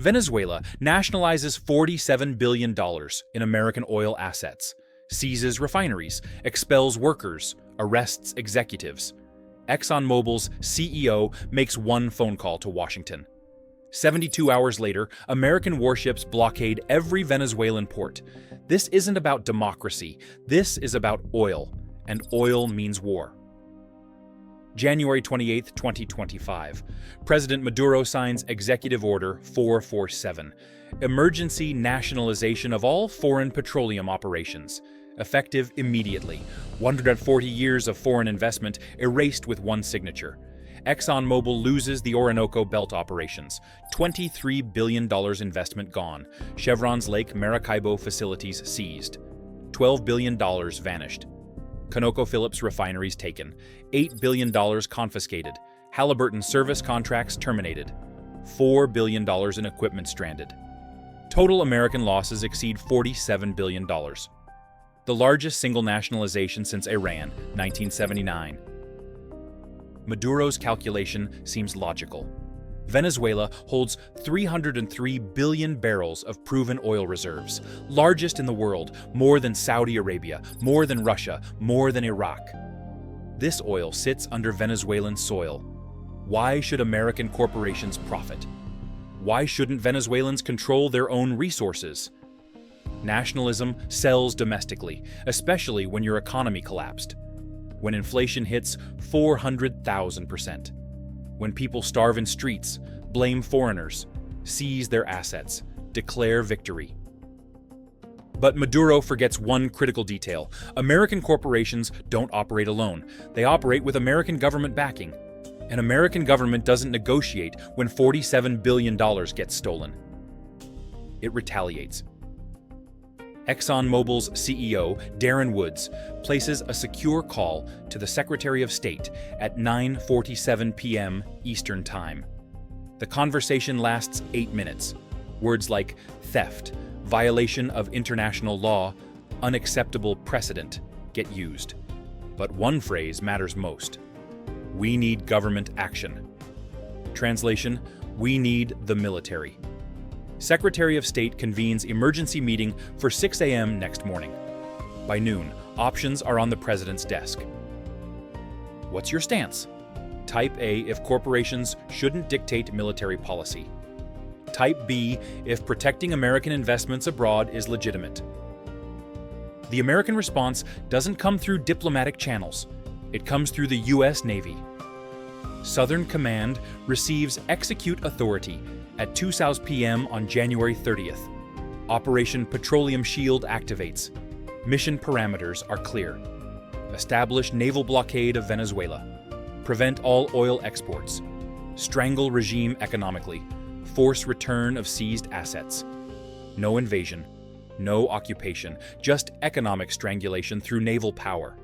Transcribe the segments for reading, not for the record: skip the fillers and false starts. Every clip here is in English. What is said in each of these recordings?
Venezuela nationalizes $47 billion in American oil assets, seizes refineries, expels workers, arrests executives. ExxonMobil's CEO makes one phone call to Washington. 72 hours later, American warships blockade every Venezuelan port. This isn't about democracy. This is about oil, and oil means war. January 28, 2025. President Maduro signs Executive Order 447, emergency nationalization of all foreign petroleum operations. Effective immediately. 140 years of foreign investment erased with one signature. ExxonMobil loses the Orinoco Belt operations. $23 billion investment gone. Chevron's Lake Maracaibo facilities seized. $12 billion vanished. ConocoPhillips refineries taken. $8 billion confiscated. Halliburton service contracts terminated. $4 billion in equipment stranded. Total American losses exceed $47 billion. The largest single nationalization since Iran, 1979. Maduro's calculation seems logical. Venezuela holds 303 billion barrels of proven oil reserves, largest in the world, more than Saudi Arabia, more than Russia, more than Iraq. This oil sits under Venezuelan soil. Why should American corporations profit? Why shouldn't Venezuelans control their own resources? Nationalism sells domestically, especially when your economy collapsed. When inflation hits 400,000%. When people starve in streets, blame foreigners, seize their assets, declare victory. But Maduro forgets one critical detail. American corporations don't operate alone. They operate with American government backing. An American government doesn't negotiate when $47 billion gets stolen. It retaliates. ExxonMobil's CEO, Darren Woods, places a secure call to the Secretary of State at 9:47 p.m. Eastern Time. The conversation lasts 8 minutes. Words like theft, violation of international law, unacceptable precedent get used. But one phrase matters most. We need government action. Translation, we need the military. Secretary of State convenes emergency meeting for 6 a.m. next morning. By noon, options are on the president's desk. What's your stance? Type A if corporations shouldn't dictate military policy. Type B if protecting American investments abroad is legitimate. The American response doesn't come through diplomatic channels. It comes through the U.S. Navy. Southern Command receives execute authority at 2 p.m. on January 30th. Operation Petroleum Shield activates. Mission parameters are clear. Establish naval blockade of Venezuela. Prevent all oil exports. Strangle regime economically. Force return of seized assets. No invasion. No occupation. Just economic strangulation through naval power.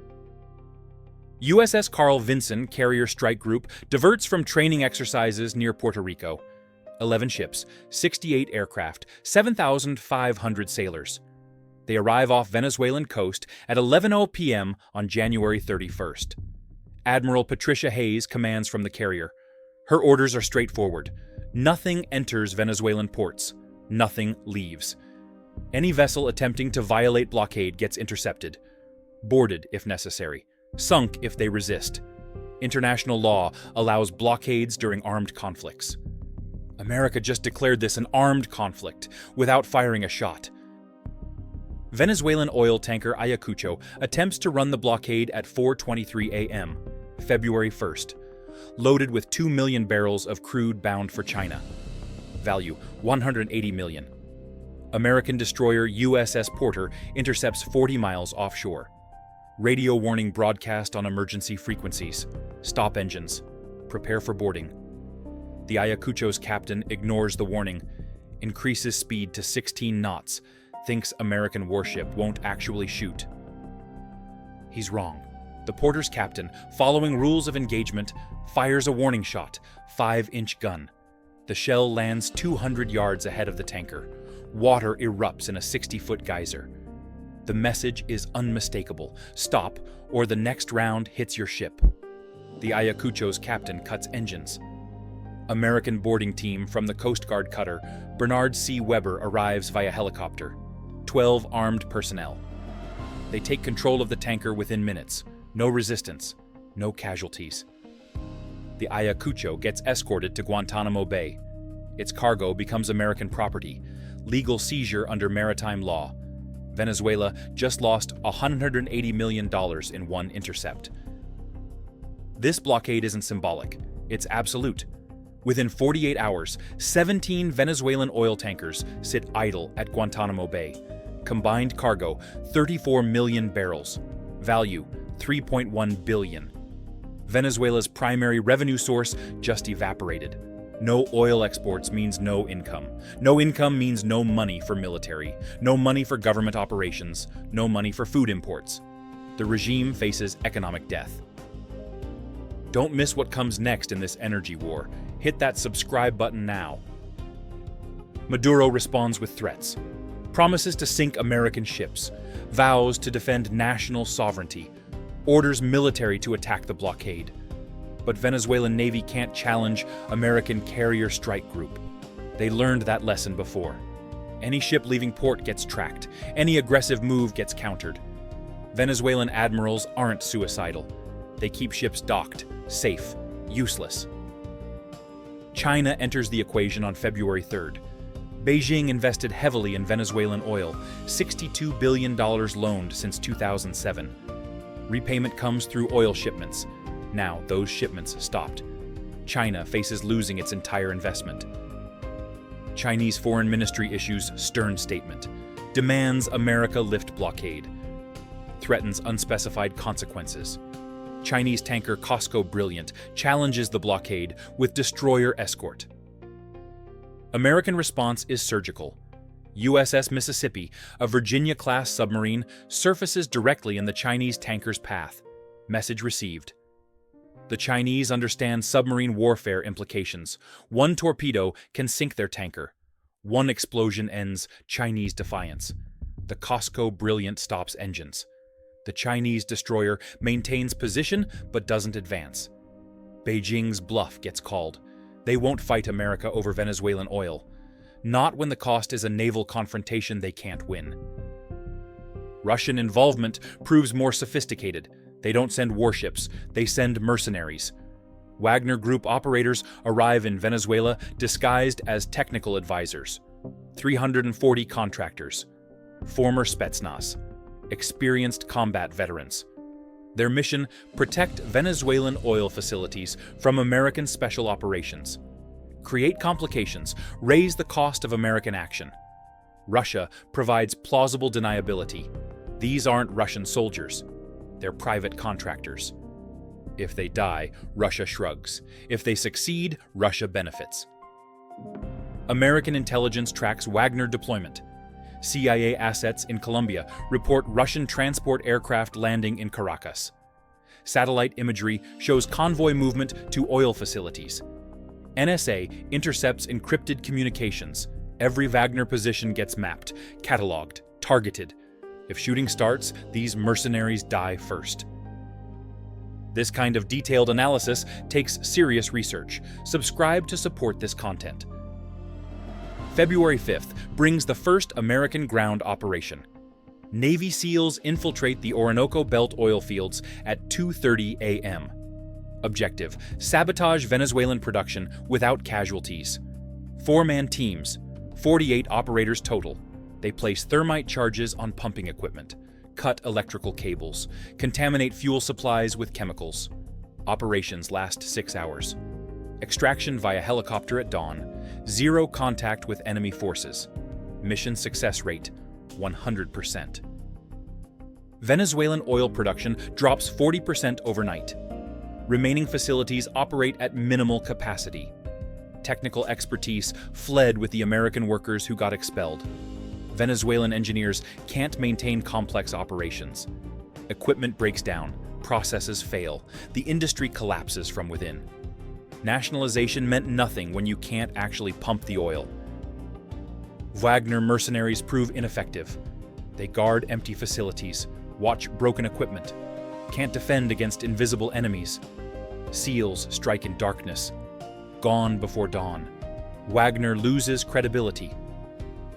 USS Carl Vinson carrier strike group diverts from training exercises near Puerto Rico. 11 ships, 68 aircraft, 7,500 sailors. They arrive off Venezuelan coast at 11:00 p.m. on January 31st. Admiral Patricia Hayes commands from the carrier. Her orders are straightforward. Nothing enters Venezuelan ports. Nothing leaves. Any vessel attempting to violate blockade gets intercepted. Boarded if necessary. Sunk if they resist. International law allows blockades during armed conflicts. America just declared this an armed conflict without firing a shot. Venezuelan oil tanker Ayacucho attempts to run the blockade at 4:23 a.m., February 1st, loaded with 2 million barrels of crude bound for China. Value $180 million. American destroyer USS Porter intercepts 40 miles offshore. Radio warning broadcast on emergency frequencies. Stop engines. Prepare for boarding. The Ayacucho's captain ignores the warning, increases speed to 16 knots, thinks American warship won't actually shoot. He's wrong. The Porter's captain, following rules of engagement, fires a warning shot, 5-inch gun. The shell lands 200 yards ahead of the tanker. Water erupts in a 60-foot geyser. The message is unmistakable. Stop, or the next round hits your ship. The Ayacucho's captain cuts engines. American boarding team from the Coast Guard cutter Bernard C. Weber arrives via helicopter. 12 armed personnel. They take control of the tanker within minutes. No resistance, no casualties. The Ayacucho gets escorted to Guantanamo Bay. Its cargo becomes American property, legal seizure under maritime law. Venezuela just lost $180 million in one intercept. This blockade isn't symbolic, it's absolute. Within 48 hours, 17 Venezuelan oil tankers sit idle at Guantanamo Bay. Combined cargo, 34 million barrels. Value, $3.1 billion. Venezuela's primary revenue source just evaporated. No oil exports means no income. No income means no money for military, no money for government operations, no money for food imports. The regime faces economic death. Don't miss what comes next in this energy war. Hit that subscribe button now. Maduro responds with threats. Promises to sink American ships, vows to defend national sovereignty, orders military to attack the blockade. But Venezuelan Navy can't challenge American carrier strike group. They learned that lesson before. Any ship leaving port gets tracked. Any aggressive move gets countered. Venezuelan admirals aren't suicidal. They keep ships docked, safe, useless. China enters the equation on February 3rd. Beijing invested heavily in Venezuelan oil, $62 billion loaned since 2007. Repayment comes through oil shipments. Now those shipments stopped. China faces losing its entire investment. Chinese Foreign Ministry issues stern statement. Demands America lift blockade. Threatens unspecified consequences. Chinese tanker COSCO Brilliant challenges the blockade with destroyer escort. American response is surgical. USS Mississippi, a Virginia-class submarine, surfaces directly in the Chinese tanker's path. Message received. The Chinese understand submarine warfare implications. One torpedo can sink their tanker. One explosion ends Chinese defiance. The COSCO Brilliant stops engines. The Chinese destroyer maintains position but doesn't advance. Beijing's bluff gets called. They won't fight America over Venezuelan oil. Not when the cost is a naval confrontation they can't win. Russian involvement proves more sophisticated. They don't send warships, they send mercenaries. Wagner Group operators arrive in Venezuela disguised as technical advisors. 340 contractors. Former Spetsnaz. Experienced combat veterans. Their mission: protect Venezuelan oil facilities from American special operations. Create complications, raise the cost of American action. Russia provides plausible deniability. These aren't Russian soldiers. They're private contractors. If they die, Russia shrugs. If they succeed, Russia benefits. American intelligence tracks Wagner deployment. CIA assets in Colombia report Russian transport aircraft landing in Caracas. Satellite imagery shows convoy movement to oil facilities. NSA intercepts encrypted communications. Every Wagner position gets mapped, cataloged, targeted. If shooting starts, these mercenaries die first. This kind of detailed analysis takes serious research. Subscribe to support this content. February 5th brings the first American ground operation. Navy SEALs infiltrate the Orinoco Belt oil fields at 2:30 a.m. Objective: sabotage Venezuelan production without casualties. 4-man teams, 48 operators total. They place thermite charges on pumping equipment, cut electrical cables, contaminate fuel supplies with chemicals. Operations last 6 hours. Extraction via helicopter at dawn. Zero contact with enemy forces. Mission success rate, 100%. Venezuelan oil production drops 40% overnight. Remaining facilities operate at minimal capacity. Technical expertise fled with the American workers who got expelled. Venezuelan engineers can't maintain complex operations. Equipment breaks down, processes fail, the industry collapses from within. Nationalization meant nothing when you can't actually pump the oil. Wagner mercenaries prove ineffective. They guard empty facilities, watch broken equipment, can't defend against invisible enemies. SEALs strike in darkness. gone before dawn. Wagner loses credibility.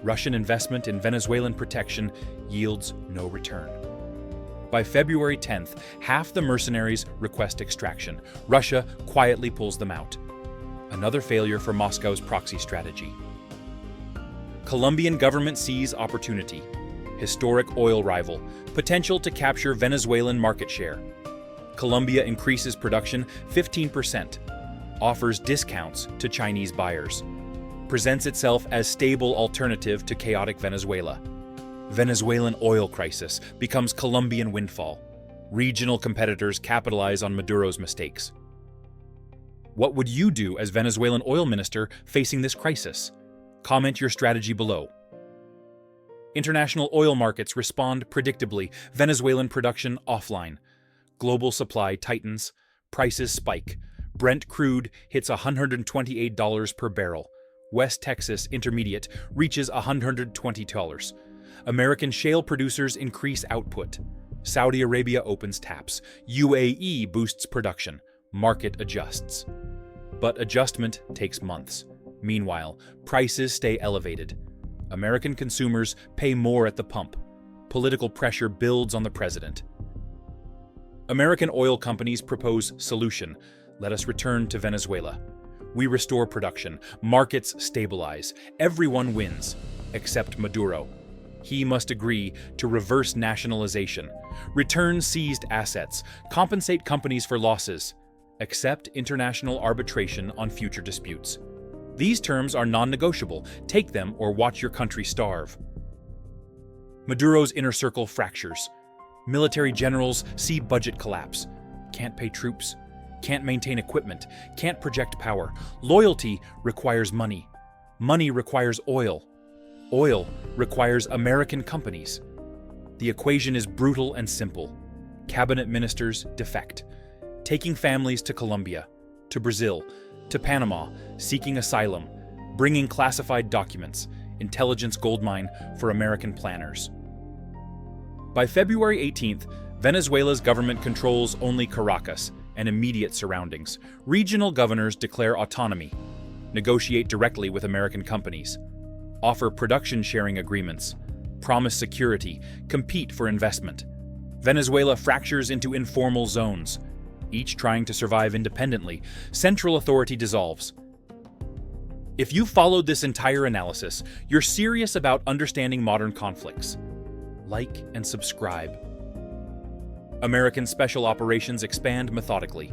Russian investment in Venezuelan protection yields no return. By February 10th, half the mercenaries request extraction. Russia quietly pulls them out. Another failure for Moscow's proxy strategy. Colombian government sees opportunity. Historic oil rival. Potential to capture Venezuelan market share. Colombia increases production 15%. Offers discounts to Chinese buyers. Presents itself as stable alternative to chaotic Venezuela. Venezuelan oil crisis becomes Colombian windfall. Regional competitors capitalize on Maduro's mistakes. What would you do as Venezuelan oil minister facing this crisis? Comment your strategy below. International oil markets respond predictably. Venezuelan production offline. Global supply tightens. Prices spike. Brent crude hits $128 per barrel. West Texas Intermediate reaches $120. American shale producers increase output. Saudi Arabia opens taps. UAE boosts production. Market adjusts. But adjustment takes months. Meanwhile, prices stay elevated. American consumers pay more at the pump. Political pressure builds on the president. American oil companies propose solution. Let us return to Venezuela. We restore production. Markets stabilize. Everyone wins, except Maduro. He must agree to reverse nationalization, return seized assets, compensate companies for losses, accept international arbitration on future disputes. These terms are non-negotiable. Take them or watch your country starve. Maduro's inner circle fractures. Military generals see budget collapse. Can't pay troops. Can't maintain equipment. Can't project power. Loyalty requires money. Money requires oil. Oil requires American companies. The equation is brutal and simple. Cabinet ministers defect, taking families to Colombia, to Brazil, to Panama, seeking asylum, bringing classified documents, intelligence goldmine for American planners. By February 18th, Venezuela's government controls only Caracas and immediate surroundings. Regional governors declare autonomy, negotiate directly with American companies, offer production-sharing agreements, promise security, compete for investment. Venezuela fractures into informal zones, each trying to survive independently. Central authority dissolves. If you followed this entire analysis, you're serious about understanding modern conflicts. Like and subscribe. American special operations expand methodically.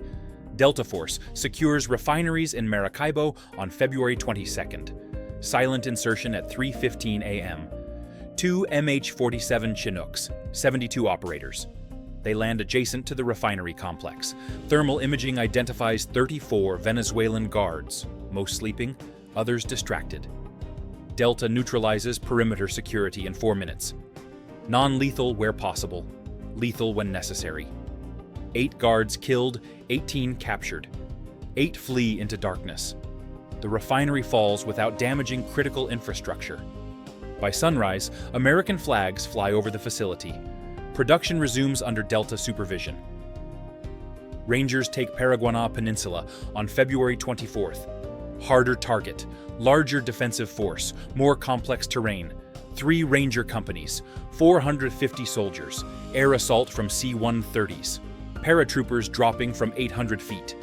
Delta Force secures refineries in Maracaibo on February 22nd. Silent insertion at 3:15 a.m. 2 MH-47 Chinooks, 72 operators. They land adjacent to the refinery complex. Thermal imaging identifies 34 Venezuelan guards, most sleeping, others distracted. Delta neutralizes perimeter security in 4 minutes. Non-lethal where possible, lethal when necessary. 8 guards killed, 18 captured. 8 flee into darkness. The refinery falls without damaging critical infrastructure. By sunrise, American flags fly over the facility. Production resumes under Delta supervision. Rangers take Paraguaná Peninsula on February 24th. Harder target, larger defensive force, more complex terrain. 3 Ranger companies, 450 soldiers, air assault from C-130s, paratroopers dropping from 800 feet.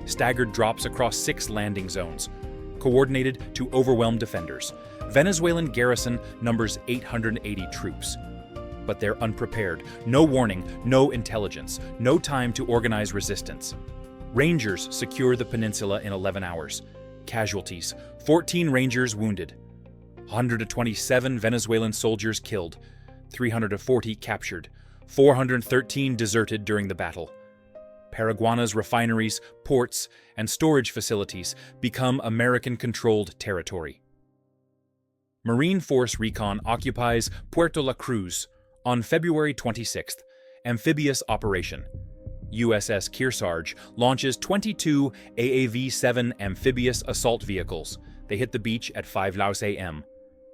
Staggered drops across 6 landing zones, coordinated to overwhelm defenders. Venezuelan garrison numbers 880 troops. But they're unprepared. No warning, no intelligence, no time to organize resistance. Rangers secure the peninsula in 11 hours. Casualties, 14 Rangers wounded. 127 Venezuelan soldiers killed, 340 captured, 413 deserted during the battle. Paraguaná's refineries, ports, and storage facilities become American-controlled territory. Marine Force Recon occupies Puerto La Cruz on February 26th. Amphibious operation. USS Kearsarge launches 22 AAV-7 amphibious assault vehicles. They hit the beach at 5 a.m.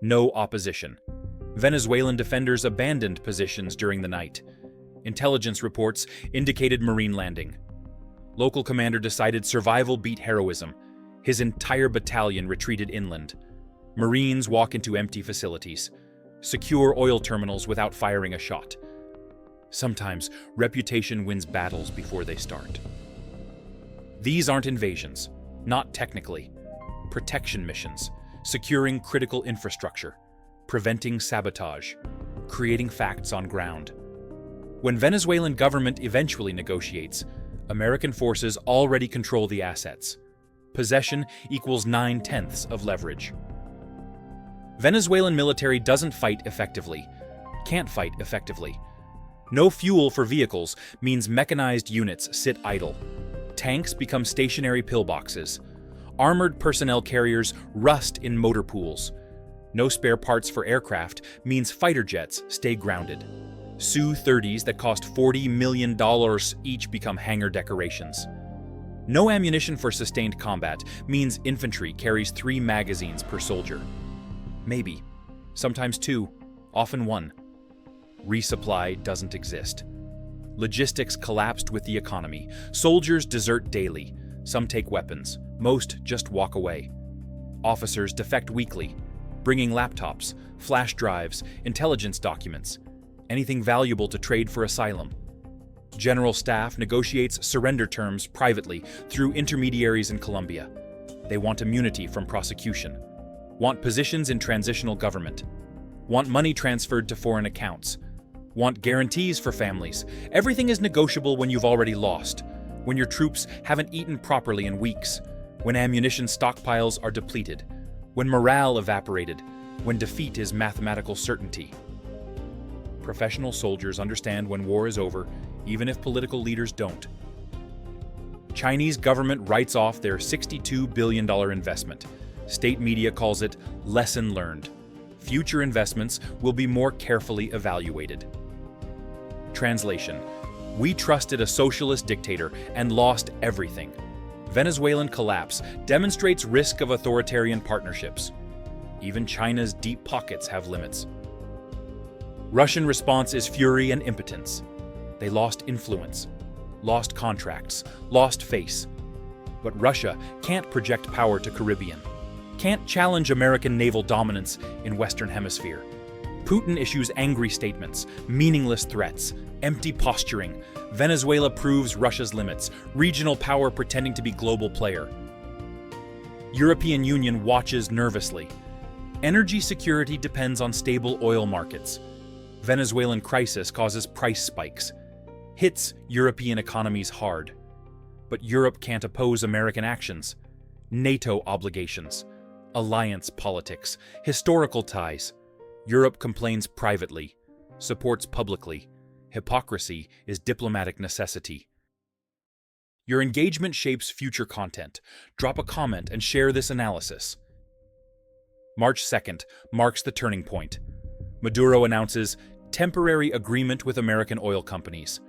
No opposition. Venezuelan defenders abandoned positions during the night. Intelligence reports indicated Marine landing. Local commander decided survival beat heroism. His entire battalion retreated inland. Marines walk into empty facilities, secure oil terminals without firing a shot. Sometimes reputation wins battles before they start. These aren't invasions, not technically. Protection missions, securing critical infrastructure, preventing sabotage, creating facts on ground. When Venezuelan government eventually negotiates, American forces already control the assets. Possession equals 9/10 of leverage. Venezuelan military doesn't fight effectively, can't fight effectively. No fuel for vehicles means mechanized units sit idle. Tanks become stationary pillboxes. Armored personnel carriers rust in motor pools. No spare parts for aircraft means fighter jets stay grounded. Su-30s that cost $40 million each become hangar decorations. No ammunition for sustained combat means infantry carries 3 magazines per soldier. Maybe, sometimes 2, often 1. Resupply doesn't exist. Logistics collapsed with the economy. Soldiers desert daily. Some take weapons. Most just walk away. Officers defect weekly, bringing laptops, flash drives, intelligence documents, anything valuable to trade for asylum. General Staff negotiates surrender terms privately through intermediaries in Colombia. They want immunity from prosecution, want positions in transitional government, want money transferred to foreign accounts, want guarantees for families. Everything is negotiable when you've already lost, when your troops haven't eaten properly in weeks, when ammunition stockpiles are depleted, when morale evaporated, when defeat is mathematical certainty. Professional soldiers understand when war is over, even if political leaders don't. Chinese government writes off their $62 billion investment. State media calls it lesson learned. Future investments will be more carefully evaluated. Translation: we trusted a socialist dictator and lost everything. Venezuelan collapse demonstrates risk of authoritarian partnerships. Even China's deep pockets have limits. Russian response is fury and impotence. They lost influence, lost contracts, lost face. But Russia can't project power to Caribbean, can't challenge American naval dominance in Western Hemisphere. Putin issues angry statements, meaningless threats, empty posturing. Venezuela proves Russia's limits, regional power pretending to be global player. European Union watches nervously. Energy security depends on stable oil markets. Venezuelan crisis causes price spikes, hits European economies hard. But Europe can't oppose American actions. NATO obligations, alliance politics, historical ties. Europe complains privately, supports publicly. Hypocrisy is diplomatic necessity. Your engagement shapes future content. Drop a comment and share this analysis. March 2nd marks the turning point. Maduro announces temporary agreement with American oil companies,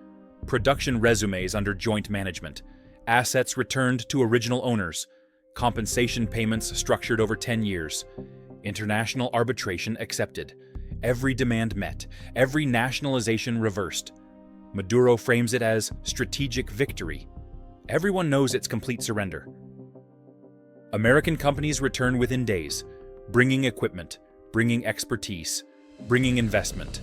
production resumes under joint management, assets returned to original owners, compensation payments structured over 10 years, international arbitration accepted, every demand met, every nationalization reversed. Maduro frames it as strategic victory. Everyone knows it's complete surrender. American companies return within days, bringing equipment, bringing expertise, bringing investment.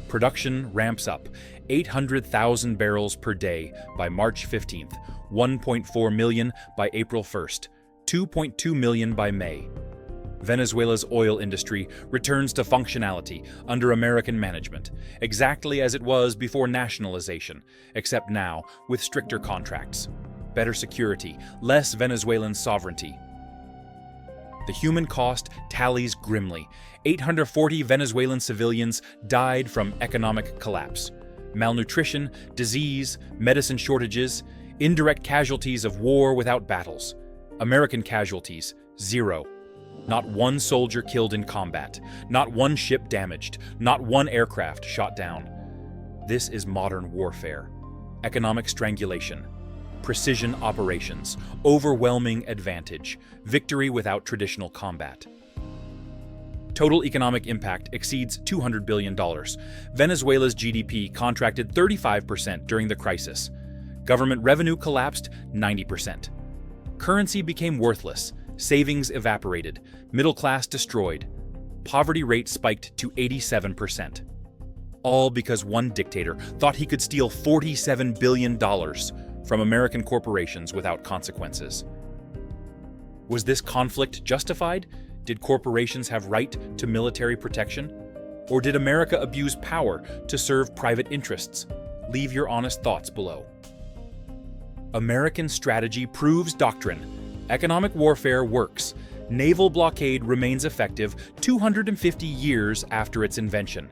Production ramps up, 800,000 barrels per day by March 15th, 1.4 million by April 1st, 2.2 million by May. Venezuela's oil industry returns to functionality under American management, exactly as it was before nationalization, except now with stricter contracts, better security, less Venezuelan sovereignty. The human cost tallies grimly. 840 Venezuelan civilians died from economic collapse, malnutrition, disease, medicine shortages, indirect casualties of war without battles. American casualties, 0. Not one soldier killed in combat, not one ship damaged, not one aircraft shot down. This is modern warfare. Economic strangulation, precision operations, overwhelming advantage, victory without traditional combat. Total economic impact exceeds $200 billion. Venezuela's GDP contracted 35% during the crisis. Government revenue collapsed 90%. Currency became worthless, savings evaporated, middle class destroyed. Poverty rate spiked to 87%. All because one dictator thought he could steal $47 billion from American corporations without consequences. Was this conflict justified? Did corporations have right to military protection? Or did America abuse power to serve private interests? Leave your honest thoughts below. American strategy proves doctrine. Economic warfare works. Naval blockade remains effective 250 years after its invention.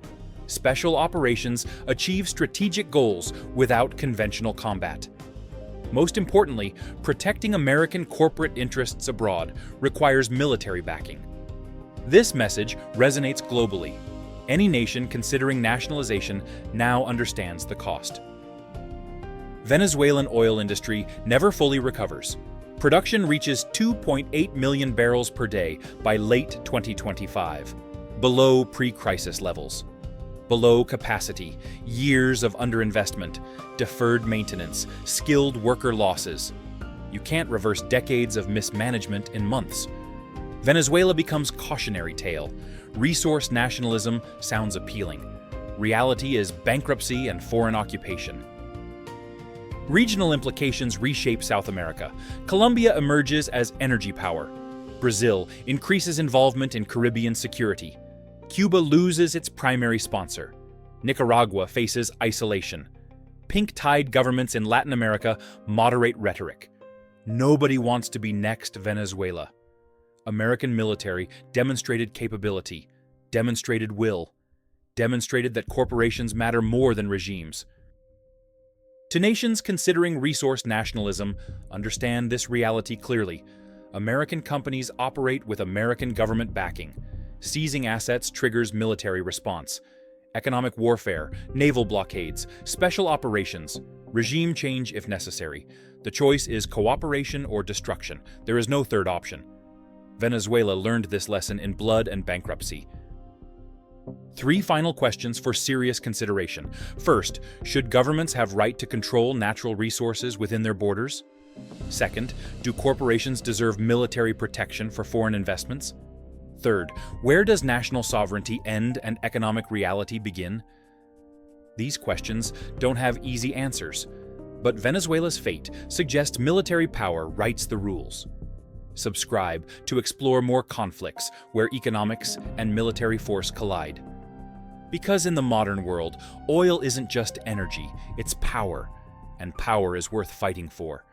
Special operations achieve strategic goals without conventional combat. Most importantly, protecting American corporate interests abroad requires military backing. This message resonates globally. Any nation considering nationalization now understands the cost. Venezuelan oil industry never fully recovers. Production reaches 2.8 million barrels per day by late 2025, below pre-crisis levels. Below capacity, years of underinvestment, deferred maintenance, skilled worker losses. You can't reverse decades of mismanagement in months. Venezuela becomes cautionary tale. Resource nationalism sounds appealing. Reality is bankruptcy and foreign occupation. Regional implications reshape South America. Colombia emerges as energy power. Brazil increases involvement in Caribbean security. Cuba loses its primary sponsor. Nicaragua faces isolation. Pink-tide governments in Latin America moderate rhetoric. Nobody wants to be next Venezuela. American military demonstrated capability, demonstrated will, demonstrated that corporations matter more than regimes. To nations considering resource nationalism, understand this reality clearly. American companies operate with American government backing. Seizing assets triggers military response. Economic warfare, naval blockades, special operations, regime change if necessary. The choice is cooperation or destruction. There is no third option. Venezuela learned this lesson in blood and bankruptcy. 3 final questions for serious consideration. First, should governments have right to control natural resources within their borders? Second, do corporations deserve military protection for foreign investments? Third, where does national sovereignty end and economic reality begin? These questions don't have easy answers, but Venezuela's fate suggests military power writes the rules. Subscribe to explore more conflicts where economics and military force collide. Because in the modern world, oil isn't just energy, it's power, and power is worth fighting for.